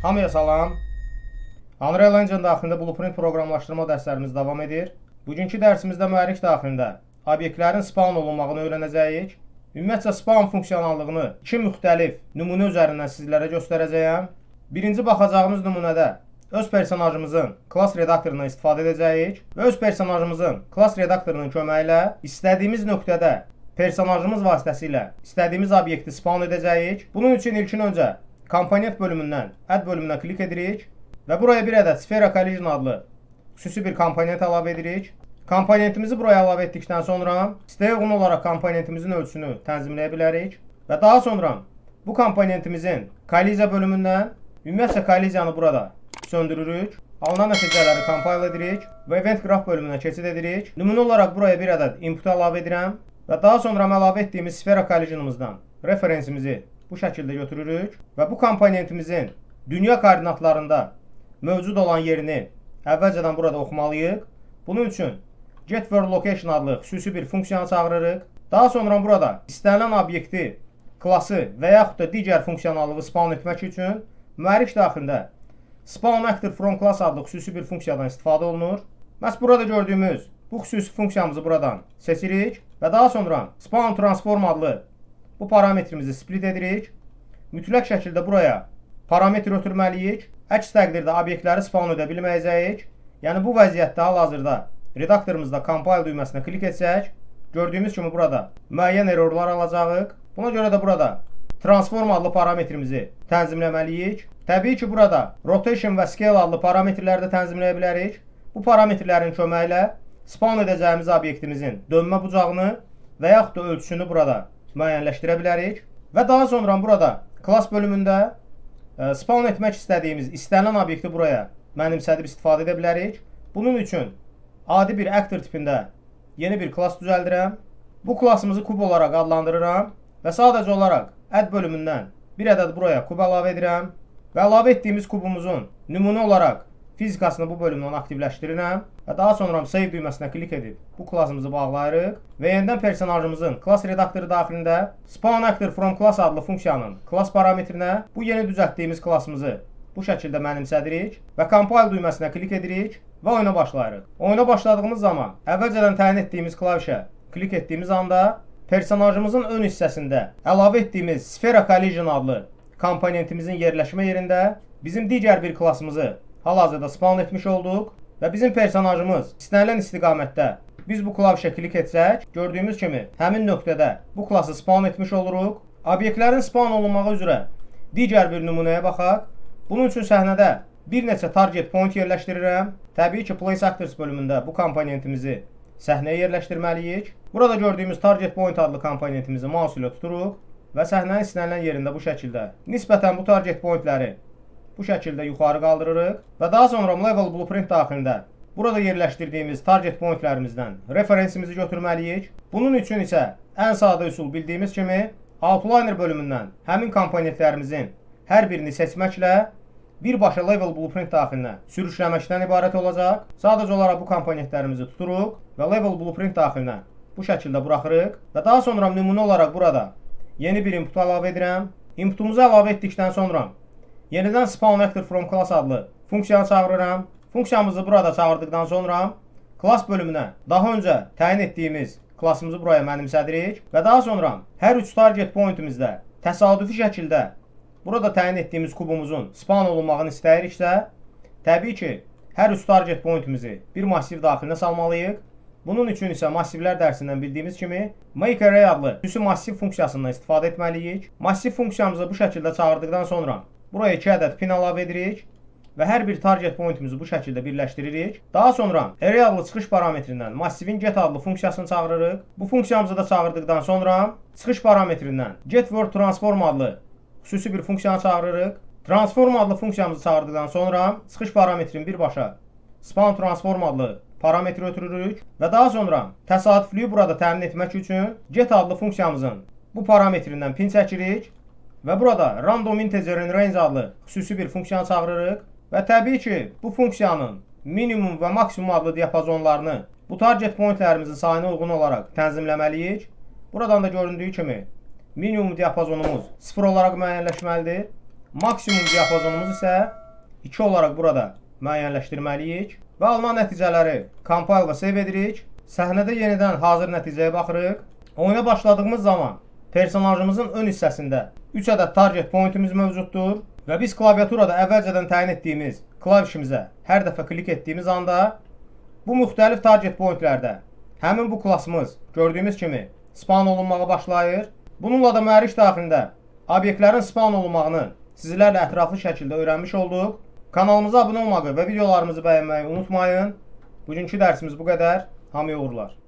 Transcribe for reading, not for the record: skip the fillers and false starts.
Hamıya salam. Unreal Engine daxilində Blueprint proqramlaşdırma dərslərimiz davam edir. Bugünkü dərsimizdə mühərrik daxilində obyektlərin spawn olunmağını öyrənəcəyik. Ümumiyyətcə spawn funksionallığını iki müxtəlif nümunə üzərindən sizlərə göstərəcəyəm. Birinci baxacağımız nümunədə öz personajımızın class redaktorundan istifadə edəcəyik və öz personajımızın class redaktorunun köməyi ilə istədiyimiz nöqtədə personajımız vasitəsilə istədiyimiz obyekti spawn edəcəyik. Bunun üçün ilkin öncə komponent bölümündən add bölümünə klik edirik və buraya bir ədəd Sphere Collision adlı xüsusi bir komponent əlavə edirik. Komponentimizi buraya əlavə etdikdən sonra isteğə uyğun olaraq komponentimizin ölçüsünü tənzimləyə bilərik və daha sonra bu komponentimizin kolliziya bölümündən ümumiyyətcə kolliziyanı burada söndürürük. Alınan nəticələri compile edirik və event graph bölümünə keçid edirik. Nümunə olaraq buraya bir ədəd input əlavə edirəm və daha sonra əlavə etdiyimiz Sphere Collision'ımızdan referensimizi bu şəkildə götürürük və bu komponentimizin dünya koordinatlarında mövcud olan yerini əvvəlcədən burada oxumalıyıq. Bunun üçün getWorldLocation adlı xüsusi bir funksiyanı çağırırıq. Daha sonra burada istənilən obyekti, klassı və yaxud da digər funksionallığı spawn etmək üçün mühərrik daxilində SpawnActorFromClass adlı xüsusi bir funksiyadan istifadə olunur. Məhz burada gördüyümüz bu xüsusi funksiyamızı buradan seçirik və daha sonra SpawnTransform adlı bu parametrimizi split edirik. Mütləq şəkildə buraya parametr ötürməliyik. Əks təqdirdə obyektləri spawn edə bilməyəcəyik. Yəni bu vəziyyətdə hal-hazırda redaktorumuzda compile düyməsinə klik etsək, gördüyümüz kimi burada müəyyən errorlar alacağıq. Buna görə də burada transform adlı parametrimizi tənzimləməliyik. Təbii ki, burada rotation və scale adlı parametrləri də tənzimləyə bilərik. Bu parametrlərin köməyi ilə spawn edəcəyimiz obyektimizin dönmə bucağını və yaxud da ölçüsünü burada müəyyənləşdirə bilərik. Və daha sonra burada class bölümündə spawn etmək istədiyimiz istənilən obyekti buraya mənimsədib istifadə edə bilərik. Bunun üçün adi bir actor tipində yeni bir class düzəldirəm. Bu klassımızı kub olaraq adlandırıram və sadəcə olaraq add bölümündən bir ədəd buraya kub əlavə edirəm və əlavə etdiyimiz kubumuzun nümunə olaraq fizikasını bu bölümdən aktivləşdirirəm və daha sonra save düyməsinə klik edib bu klassımızı bağlayırıq və yenidən personajımızın class redaktoru daxilində SpawnActorFromClass adlı funksiyanın class parametrinə bu yeni düzəltdiyimiz klassımızı bu şəkildə mənimsədirik və compile düyməsinə klik edirik və oyuna başlayırıq. Oyuna başladığımız zaman əvvəlcədən təyin etdiyimiz klavişə klik etdiyimiz anda personajımızın ön hissəsində əlavə etdiyimiz Sphere Collision adlı komponentimizin yerləşmə yerində bizim digər bir klassımızı hal-hazırda spawn etmiş olduq və bizim personajımız istənilən istiqamətdə biz bu klavişə klik etsək, gördüyümüz kimi həmin nöqtədə bu klassı spawn etmiş oluruq. Obyektlərin spawn olunmağı üzrə digər bir nümunəyə baxaq. Bunun üçün səhnədə bir neçə target point yerləşdirirəm. Təbii ki, Place Actors bölümündə bu komponentimizi səhnəyə yerləşdirməliyik. Burada gördüyümüz target point adlı komponentimizi mouse ilə tuturuq və səhnənin istənilən yerində bu şəkildə nisbətən bu target pointləri bu şəkildə yuxarı qaldırırıq və daha sonra Level Blueprint daxilində burada yerləşdirdiyimiz target pointlərimizdən referensimizi götürməliyik. Bunun üçün isə ən sadə üsul bildiyimiz kimi Outliner bölümündən həmin komponentlərimizin hər birini seçməklə birbaşa Level Blueprint daxilinə sürüşləməkdən ibarət olacaq. Sadəcə olaraq bu komponentlərimizi tuturuq və Level Blueprint daxilinə bu şəkildə buraxırıq və daha sonra nümunə olaraq burada yeni bir input əlavə edirəm. Inputumuzu əlavə etdikdən sonra yenidən SpawnActorFromClass adlı funksiyanı çağırıram. Funksiyamızı burada çağırdıqdan sonra class bölümünə daha öncə təyin etdiyimiz klassımızı buraya mənimsədirik və daha sonra hər üç target pointimizdə təsadüfi şəkildə burada təyin etdiyimiz kubumuzun spawn olunmağını istəyiriksə, təbii ki, hər üç target pointimizi bir massiv daxilinə salmalıyıq. Bunun üçün isə massivlər dərsindən bildiyimiz kimi MakeArray adlı xüsusi massiv funksiyasından istifadə etməliyik. Massiv funksiyamızı bu şəkildə çağırdıqdan sonra buraya 2 ədəd pin əlavə edirik və hər bir target pointimizi bu şəkildə birləşdiririk. Daha sonra array adlı çıxış parametrindən massivin get adlı funksiyasını çağırırıq. Bu funksiyamızı da çağırdıqdan sonra çıxış parametrindən getWorldTransform adlı xüsusi bir funksiyanı çağırırıq. Transform adlı funksiyamızı çağırdıqdan sonra çıxış parametrin birbaşa SpawnTransform adlı parametri ötürürük və daha sonra təsadüflüyü burada təmin etmək üçün get adlı funksiyamızın bu parametrindən pin çəkirik və burada Random Integer in Range adlı xüsusi bir funksiyanı çağırırıq və təbii ki, bu funksiyanın minimum və maksimum adlı diapazonlarını bu target pointlərimizin sayına uyğun olaraq tənzimləməliyik. Buradan da göründüyü kimi minimum diapazonumuz 0 olaraq müəyyənləşməlidir. Maksimum diapazonumuz isə 2 olaraq burada müəyyənləşdirməliyik və alınan nəticələri compile və save edirik. Səhnədə yenidən hazır nəticəyə baxırıq. Oyuna başladığımız zaman personajımızın ön hissəsində 3 ədəd target pointimiz mövcuddur və biz klaviaturada əvvəlcədən təyin etdiyimiz klavişimizə hər dəfə klik etdiyimiz anda bu müxtəlif target pointlərdə həmin bu klassımız gördüyümüz kimi spawn olunmağa başlayır. Bununla da mühərrik daxilində obyektlərin spawn olunmağını sizlərlə ətraflı şəkildə öyrənmiş olduq. Kanalımıza abunə olmağı və videolarımızı bəyənməyi unutmayın. Bugünkü dərsimiz bu qədər. Hamıya uğurlar.